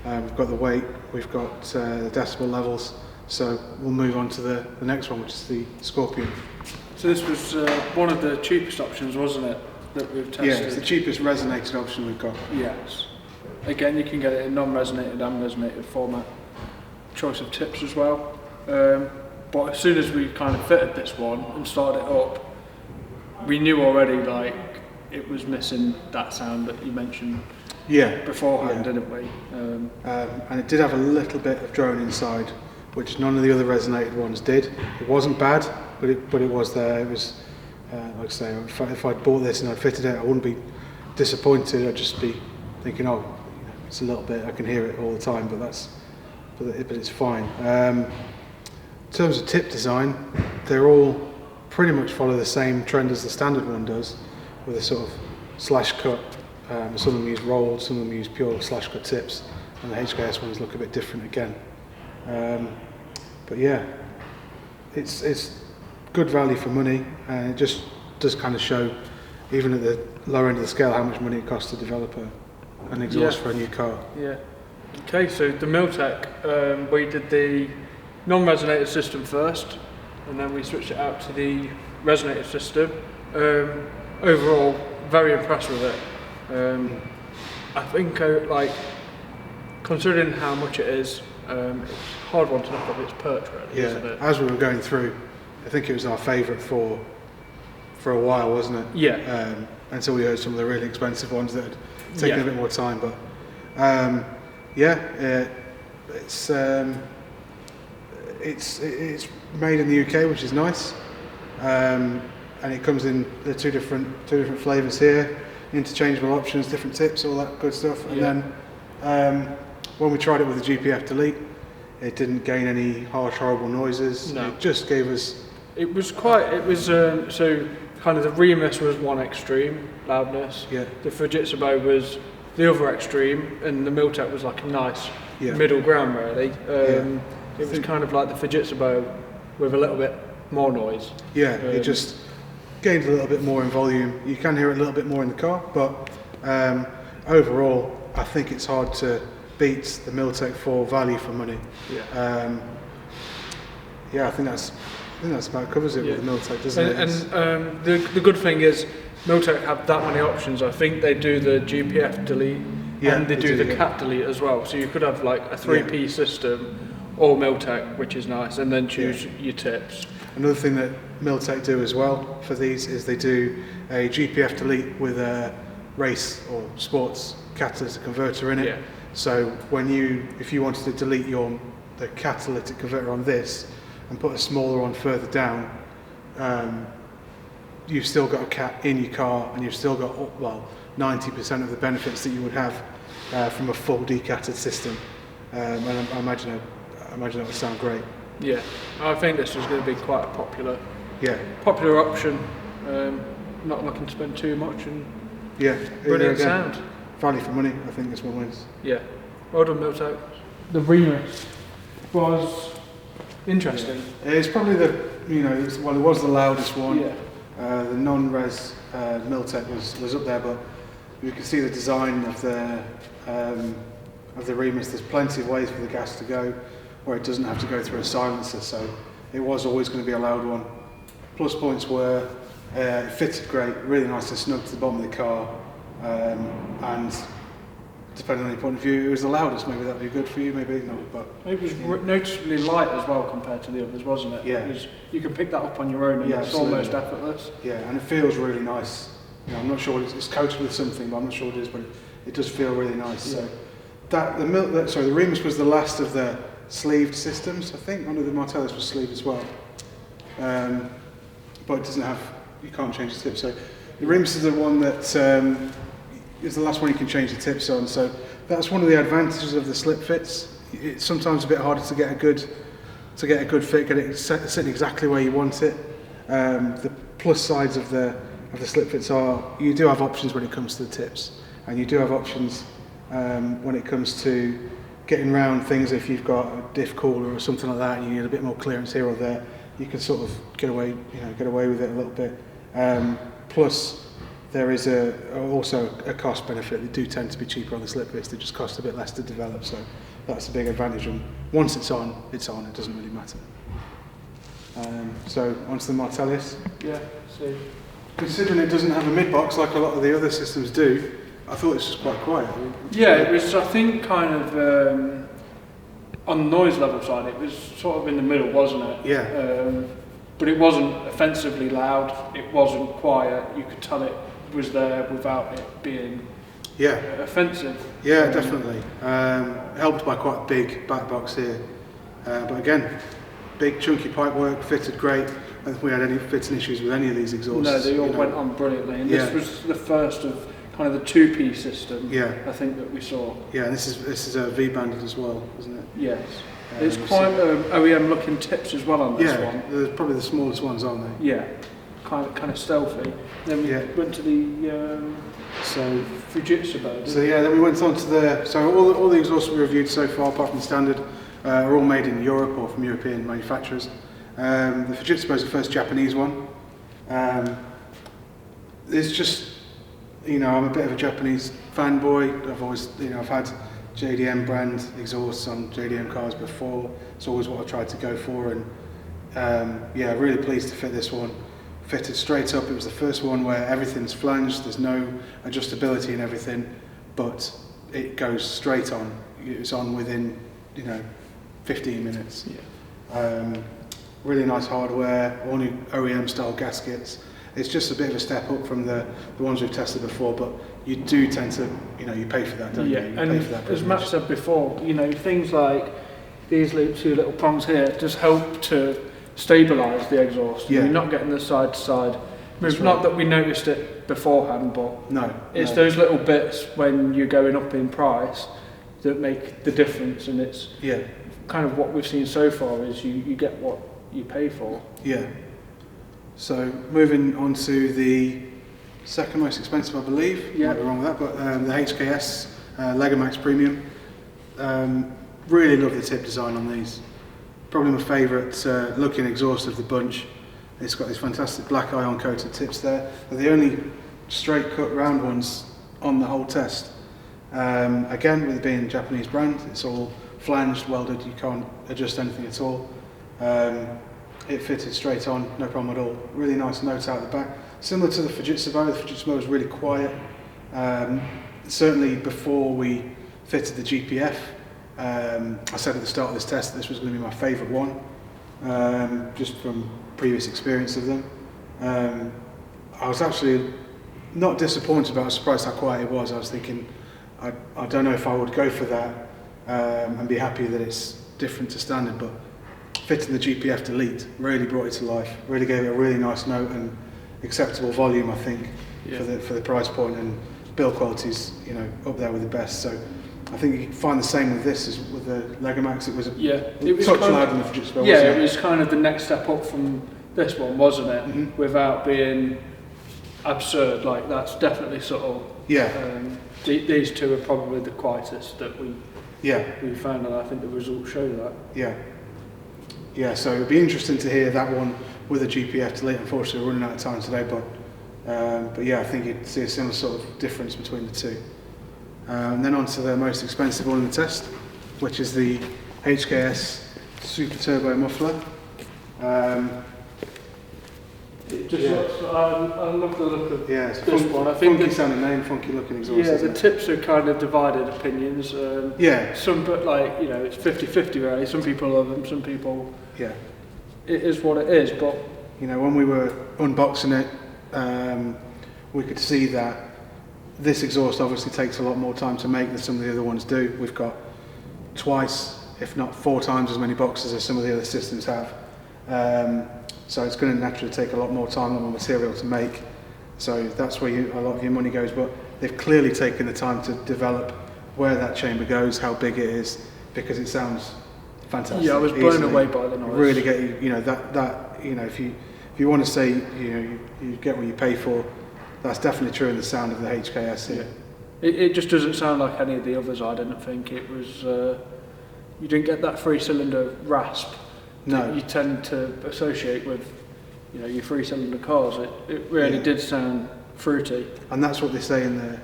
B: We've got the weight, we've got the decibel levels, so we'll move on to the next one, which is the Scorpion.
A: So this was one of the cheapest options, wasn't it, that we've tested?
B: Yeah, it's the cheapest resonated option we've got.
A: Yes. Again, you can get it in non-resonated and resonated format. Choice of tips as well. But as soon as we kind of fitted this one and started it up, we knew already like it was missing that sound that you mentioned beforehand, didn't we?
B: And it did have a little bit of drone inside, which none of the other resonated ones did. It wasn't bad, but it was there. It was, like I say, if I'd bought this and I'd fitted it, I wouldn't be disappointed. I'd just be thinking, oh, it's a little bit, I can hear it all the time, but it's fine. In terms of tip design, they're all pretty much follow the same trend as the standard one does, with a sort of slash cut. Some of them use rolled, some of them use pure slash cut tips, and the HKS ones look a bit different again. But yeah, it's good value for money, and it just does kind of show, even at the lower end of the scale, how much money it costs to develop an exhaust for a new car.
A: Yeah. Okay, so the Milltek, we did the non-resonated system first, and then we switched it out to the resonated system. Overall, very impressed with it. I think, like, considering how much it is, it's a hard one to knock off its perch, really, isn't it?
B: As we were going through, I think it was our favourite for a while, wasn't it?
A: Yeah.
B: Until we heard some of the really expensive ones that had taken a bit more time, but it's made in the UK, which is nice, and it comes in the two different flavours here, interchangeable options, different tips, all that good stuff. And then when we tried it with the GPF Delete, it didn't gain any harsh, horrible noises. No. It just gave us. So kind of the Remus was one extreme loudness. Yeah. The Fujitsubo was the other extreme, and the Milltek was like a nice middle ground, really. It was kind of like the Fujitsubo with a little bit more noise. Yeah, it just gained a little bit more in volume. You can hear it a little bit more in the car, but overall, I think it's hard to beat the Milltek for value for money. I think that's about covers it with the Milltek, doesn't it?
A: And the good thing is, Milltek have that many options. I think they do the GPF delete and they do the cat delete as well. So you could have like a 3-piece system or Milltek, which is nice, and then choose your tips.
B: Another thing that Milltek do as well for these is they do a GPF delete with a race or sports catalytic converter in it. Yeah. So if you wanted to delete the catalytic converter on this and put a smaller one further down, you've still got a cat in your car, and you've still got 90% of the benefits that you would have from a full decatted system. And I imagine that would sound great.
A: Yeah, I think this is going to be quite a popular option. Not looking to spend too much, and brilliant sound.
B: Value for money, I think this one wins.
A: Yeah, well done, Milltek. The Remus was interesting.
B: Yeah. It's probably it was the loudest one. Yeah. The non-res Milltek was up there, but you can see the design of the Remus. There's plenty of ways for the gas to go where it doesn't have to go through a silencer, so it was always going to be a loud one. Plus points were it fitted great, really nice and snug to the bottom of the car, and depending on your point of view, it was the loudest. Maybe that would be good for you, maybe not. But
A: it was noticeably light as well compared to the others, wasn't it?
B: Yeah.
A: You can pick that up on your own, and it's almost effortless.
B: Yeah, and it feels really nice. I'm not sure it's coated with something, but I'm not sure what it is, but it does feel really nice. Yeah. So the Remus was the last of the sleeved systems. I think one of the Martelius was sleeved as well, but it doesn't have. You can't change the tips. So the Remus is the one that is the last one you can change the tips on. So that's one of the advantages of the slip fits. It's sometimes a bit harder to get a good fit, get it sitting exactly where you want it. The plus sides of the slip fits are you do have options when it comes to the tips, and you do have options when it comes to getting around things. If you've got a diff cooler or something like that, and you need a bit more clearance here or there, you can sort of get away with it a little bit. Plus, there is also a cost benefit. They do tend to be cheaper on the slip fits. They just cost a bit less to develop, so that's a big advantage. And once it's on, it doesn't really matter. So onto the Martelius.
A: Yeah, see.
B: Considering it doesn't have a mid-box like a lot of the other systems do, I thought this was quite quiet.
A: Yeah, it was, I think, kind of on the noise level side, it was sort of in the middle, wasn't it?
B: Yeah.
A: But it wasn't offensively loud, it wasn't quiet, you could tell it was there without it being offensive.
B: Yeah, definitely. Helped by quite a big back box here. But again, big chunky pipework, fitted great. I don't think we had any fitting issues with any of these exhausts.
A: No, they all went on brilliantly, and this was the first of kind of the two-piece system. I think that we saw. Yeah, and this is a V-banded as well, isn't it? Yes. It's quite OEM-looking tips as well on this one.
B: Yeah, they're probably the smallest ones, aren't they?
A: Yeah, kind of stealthy. Then we went to the Fujitsubo.
B: So yeah, then we went on to all the exhausts we reviewed so far, apart from the standard, are all made in Europe or from European manufacturers. The Fujitsubo is the first Japanese one. It's just, I'm a bit of a Japanese fanboy. I've always, I've had JDM brand exhausts on JDM cars before. It's always what I tried to go for, and really pleased to fit this one. Fitted straight up. It was the first one where everything's flanged. There's no adjustability and everything, but it goes straight on. It's on within, 15 minutes. Really nice hardware, all new OEM style gaskets. It's just a bit of a step up from the ones we've tested before, but you do tend to, you pay for that, don't you? You
A: and
B: pay for that
A: as Matt said before, things like these two little prongs here just help to stabilise the exhaust. You're not getting the side to side move. Not that we noticed it beforehand, but it's those little bits when you're going up in price that make the difference, and it's kind of what we've seen so far is you get what you pay for. Yeah.
B: So moving on to the second most expensive, I believe. Might be wrong with that, but the HKS Legamax Premium. Really love the tip design on these. Probably my favourite looking exhaust of the bunch. It's got these fantastic black iron coated tips there. They're the only straight cut round ones on the whole test. Again, with it being a Japanese brand, it's all flanged, welded, you can't adjust anything at all. It fitted straight on, no problem at all. Really nice note out the back. Similar to the Fujitsubo was really quiet. Certainly before we fitted the GPF, I said at the start of this test that this was going to be my favourite one, just from previous experience of them. I was actually not disappointed, but I was surprised how quiet it was. I was thinking, I don't know if I would go for that and be happy that it's different to standard, but fitting the GPF Delete really brought it to life, really gave it a really nice note and acceptable volume, I think, for the price point, and build quality's up there with the best. So I think you can find the same with this as with the Legamax. It was a touch louder than the Fujitsubo.
A: It was kind of the next step up from this one, wasn't it? Mm-hmm. Without being absurd, like that's definitely subtle. These two are probably the quietest that we found, and I think the results show that. So it'd be interesting to hear that one with a GPF Delete. Unfortunately, we're running out of time today, but I think you'd see a similar sort of difference between the two. And then on to the most expensive one in the test, which is the HKS Super Turbo Muffler. It just looks, I love the look of
B: it's
A: this one. I think
B: funky sounding name, funky looking exhaust.
A: The tips are kind of divided opinions. Some, but it's 50-50 really. Some people love them, some people. It is what it is. But
B: when we were unboxing it, we could see that this exhaust obviously takes a lot more time to make than some of the other ones do. We've got twice, if not 4 times as many boxes as some of the other systems have. So it's going to naturally take a lot more time, a lot more material to make. So that's where a lot of your money goes. But they've clearly taken the time to develop where that chamber goes, how big it is, because it sounds fantastic.
A: I was blown away by the noise.
B: Really get if you want to say you get what you pay for, that's definitely true in the sound of the HKS here.
A: It just doesn't sound like any of the others. I didn't think it was. You didn't get that 3-cylinder rasp. That you tend to associate with, your 3-cylinder cars. It really did sound fruity.
B: And that's what they say in the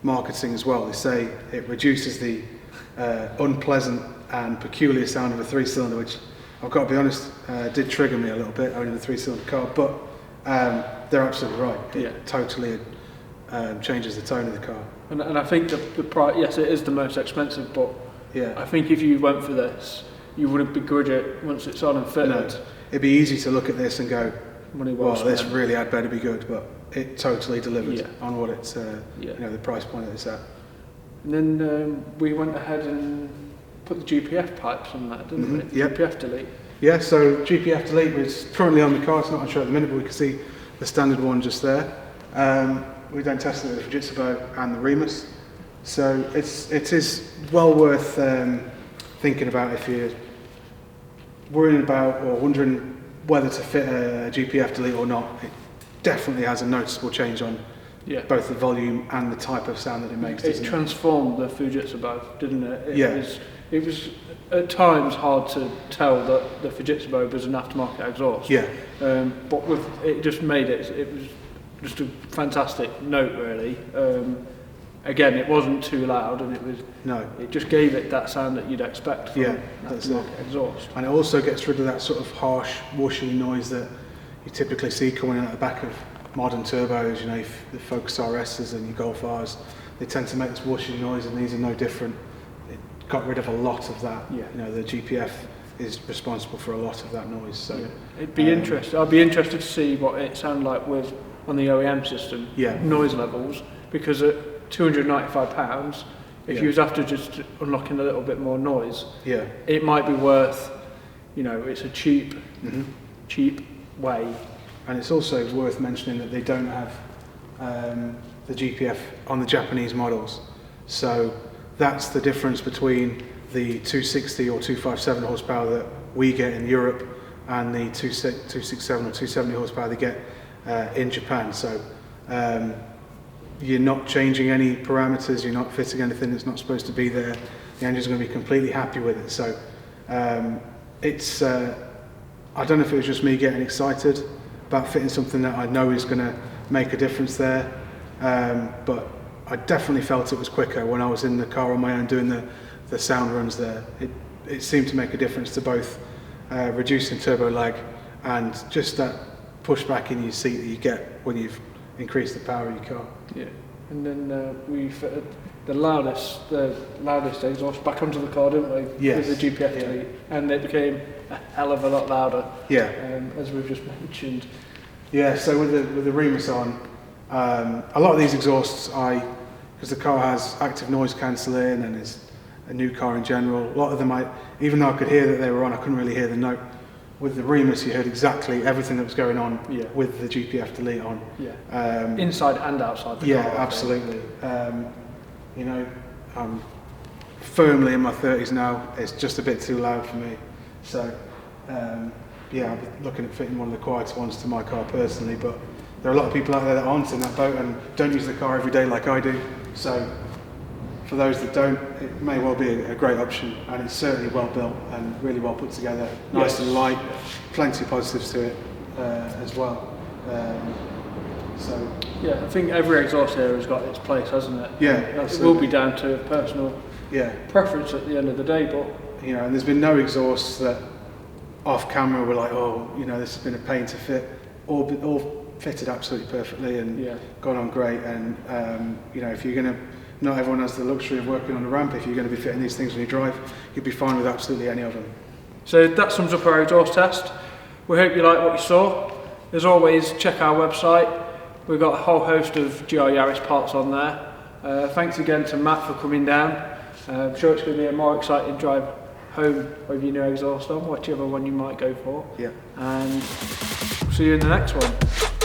B: marketing as well. They say it reduces the unpleasant and peculiar sound of a 3-cylinder, which I've got to be honest, did trigger me a little bit owning the 3-cylinder car, but they're absolutely right. It totally changes the tone of the car.
A: And I think the price, yes, it is the most expensive, but I think if you went for this, you wouldn't begrudge it once it's on and fitted.
B: No, it'd be easy to look at this and go, well, this really had better be good, but it totally delivered on what it's, you know, the price point that it's at.
A: And then we went ahead and put the GPF pipes on that, didn't we? GPF Delete.
B: Yeah, so GPF Delete was currently on the car. It's not on show at the minute, but we can see the standard one just there. We then tested it with the Fujitsubo and the Remus. So it is well worth thinking about if you're worrying about or wondering whether to fit a GPF Delete or not. It definitely has a noticeable change on both the volume and the type of sound that it makes.
A: It transformed the Fujitsubo, didn't it? It was at times hard to tell that the Fujitsubo was an aftermarket exhaust. But it just made it was just a fantastic note, really. Again, it wasn't too loud, and it just gave it that sound that you'd expect from an aftermarket exhaust. And
B: it also gets rid of that sort of harsh, whooshy noise that you typically see coming in at the back of modern turbos. You know, the Focus RSs and your Golf Rs, they tend to make this whooshy noise, and these are no different. It got rid of a lot of that. You know, the GPF is responsible for a lot of that noise. So
A: it'd be interesting. I'd be interested to see what it sounded like on the OEM system, noise levels, because at £295, if you was after just unlocking a little bit more noise, it might be worth, you know, it's a cheap way.
B: And it's also worth mentioning that they don't have the GPF on the Japanese models. So that's the difference between the 260 or 257 horsepower that we get in Europe and the 267 or 270 horsepower they get in Japan. So you're not changing any parameters, you're not fitting anything that's not supposed to be there. The engine's going to be completely happy with it. So it's, I don't know if it was just me getting excited about fitting something that I know is going to make a difference there, but I definitely felt it was quicker when I was in the car on my own doing the sound runs there. It seemed to make a difference to both reducing turbo lag and just that push back in your seat that you get when you've increased the power of your car.
A: And then we fitted the loudest exhaust back onto the car, didn't we? With the GPF Delete, and it became a hell of a lot louder. As we've just mentioned.
B: So with the Remus on, a lot of these exhausts, because the car has active noise cancelling and is a new car in general, a lot of them even though I could hear that they were on, I couldn't really hear the note. With the Remus, you heard exactly everything that was going on with the GPF Delete on.
A: Inside and outside the car.
B: Absolutely. You know, I'm firmly in my 30s now. It's just a bit too loud for me. So, I'll be looking at fitting one of the quieter ones to my car personally, but there are a lot of people out there that aren't in that boat and don't use the car every day like I do. So, for those that don't, it may well be a great option, and it's certainly well built and really well put together, nice and light, plenty of positives to it as well.
A: I think every exhaust here has got its place, hasn't it? It will be down to personal preference at the end of the day, but
B: you know, and there's been no exhausts that off camera were like, oh, you know, this has been a pain to fit, all fitted absolutely perfectly and gone on great. And you know, if you're going to, not everyone has the luxury of working on a ramp. If you're going to be fitting these things when you drive, you'd be fine with absolutely any of them.
A: So that sums up our exhaust test. We hope you like what you saw. As always, check our website. We've got a whole host of GR Yaris parts on there. Thanks again to Matt for coming down. I'm sure it's going to be a more exciting drive home with your new exhaust on, whichever one you might go for. And see you in the next one.